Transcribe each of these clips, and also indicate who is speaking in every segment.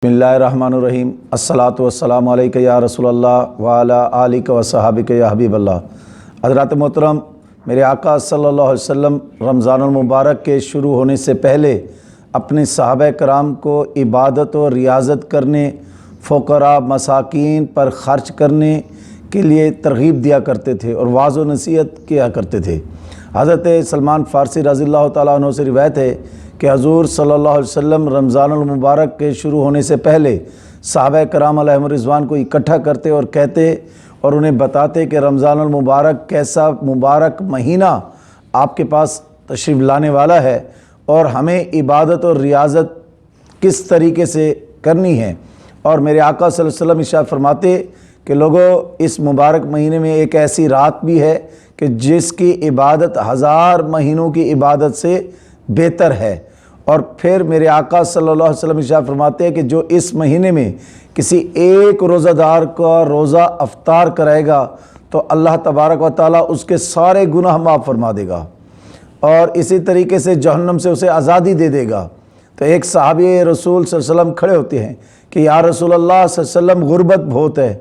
Speaker 1: بسم اللہ الرحمن الرحیم الصلاۃ والسلام علیک یا رسول اللہ وعلی آلک و صحابک یا حبیب اللہ۔ حضرات محترم، میرے آقا صلی اللہ علیہ وسلم رمضان المبارک کے شروع ہونے سے پہلے اپنے صحابہ کرام کو عبادت و ریاضت کرنے، فقراء مساکین پر خرچ کرنے کے لیے ترغیب دیا کرتے تھے اور واعظ و نصیحت کیا کرتے تھے۔ حضرت سلمان فارسی رضی اللہ تعالیٰ عنہ سے روایت ہے کہ حضور صلی اللہ علیہ وسلم رمضان المبارک کے شروع ہونے سے پہلے صحابہ کرام علیہم الرضوان کو اکٹھا کرتے اور کہتے اور انہیں بتاتے کہ رمضان المبارک کیسا مبارک مہینہ آپ کے پاس تشریف لانے والا ہے اور ہمیں عبادت اور ریاضت کس طریقے سے کرنی ہے۔ اور میرے آقا صلی اللہ علیہ وسلم ارشاد فرماتے کہ لوگوں، اس مبارک مہینے میں ایک ایسی رات بھی ہے کہ جس کی عبادت 1000 مہینوں کی عبادت سے بہتر ہے۔ اور پھر میرے آقا صلی اللہ علیہ وسلم ارشاد فرماتے ہیں کہ جو اس مہینے میں کسی ایک روزہ دار کا روزہ افطار کرے گا تو اللہ تبارک و تعالیٰ اس کے سارے گناہ معاف فرما دے گا اور اسی طریقے سے جہنم سے اسے آزادی دے دے گا۔ تو ایک صحابی رسول صلی اللہ علیہ وسلم کھڑے ہوتے ہیں کہ یا رسول اللہ صلی اللہ علیہ وسلم، غربت بہت ہے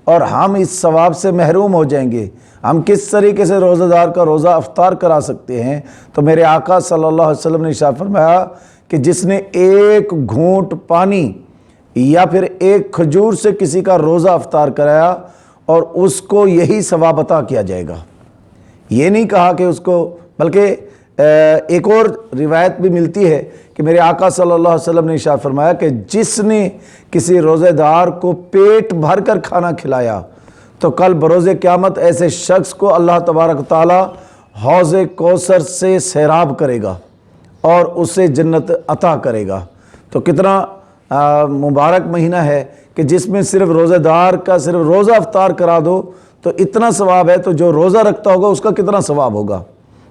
Speaker 1: اور ہم اس ثواب سے محروم ہو جائیں گے، ہم کس طریقے سے روزہ دار کا روزہ افطار کرا سکتے ہیں؟ تو میرے آقا صلی اللہ علیہ وسلم نے ارشاد فرمایا کہ جس نے ایک گھونٹ پانی یا پھر ایک کھجور سے کسی کا روزہ افطار کرایا اور اس کو یہی ثواب عطا کیا جائے گا۔ یہ نہیں کہا کہ اس کو، بلکہ ایک اور روایت بھی ملتی ہے کہ میرے آقا صلی اللہ علیہ وسلم نے ارشاد فرمایا کہ جس نے کسی روزہ دار کو پیٹ بھر کر کھانا کھلایا تو کل بروز قیامت ایسے شخص کو اللہ تبارک تعالیٰ حوض کوثر سے سیراب کرے گا اور اسے جنت عطا کرے گا۔ تو کتنا مبارک مہینہ ہے کہ جس میں صرف روزہ دار کا صرف روزہ افطار کرا دو تو اتنا ثواب ہے، تو جو روزہ رکھتا ہوگا اس کا کتنا ثواب ہوگا؟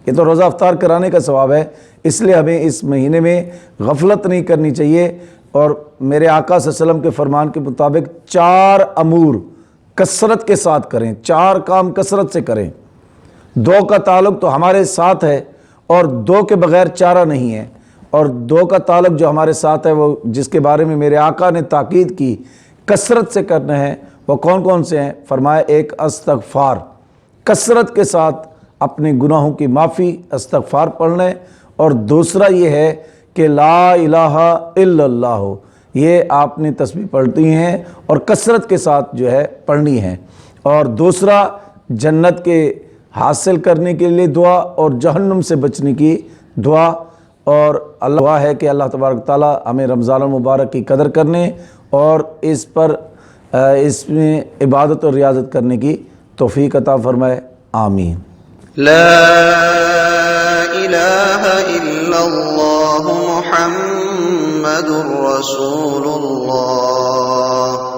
Speaker 1: یہ تو روزہ افطار کرانے کا ثواب ہے۔ اس لیے ہمیں اس مہینے میں غفلت نہیں کرنی چاہیے اور میرے آقا صلی اللہ علیہ وسلم کے فرمان کے مطابق 4 امور کثرت کے ساتھ کریں، 4 کام کثرت سے کریں۔ 2 کا تعلق تو ہمارے ساتھ ہے اور 2 کے بغیر چارہ نہیں ہے، اور 2 کا تعلق جو ہمارے ساتھ ہے وہ جس کے بارے میں میرے آقا نے تاکید کی کثرت سے کرنا ہے، وہ کون کون سے ہیں؟ فرمایا ایک استغفار، کثرت کے ساتھ اپنے گناہوں کی معافی، استغفار پڑھنا ہے، اور دوسرا یہ ہے کہ لا الہ الا اللہ، یہ آپ نے تسبیح پڑھتی ہیں اور کثرت کے ساتھ جو ہے پڑھنی ہے، اور دوسرا جنت کے حاصل کرنے کے لیے دعا اور جہنم سے بچنے کی دعا، اور اللہ دعا ہے کہ اللہ تبارک تعالیٰ ہمیں رمضان المبارک کی قدر کرنے اور اس میں عبادت اور ریاضت کرنے کی توفیق عطا فرمائے، آمین۔
Speaker 2: لا الہ الا اللہ محمد رسول اللہ۔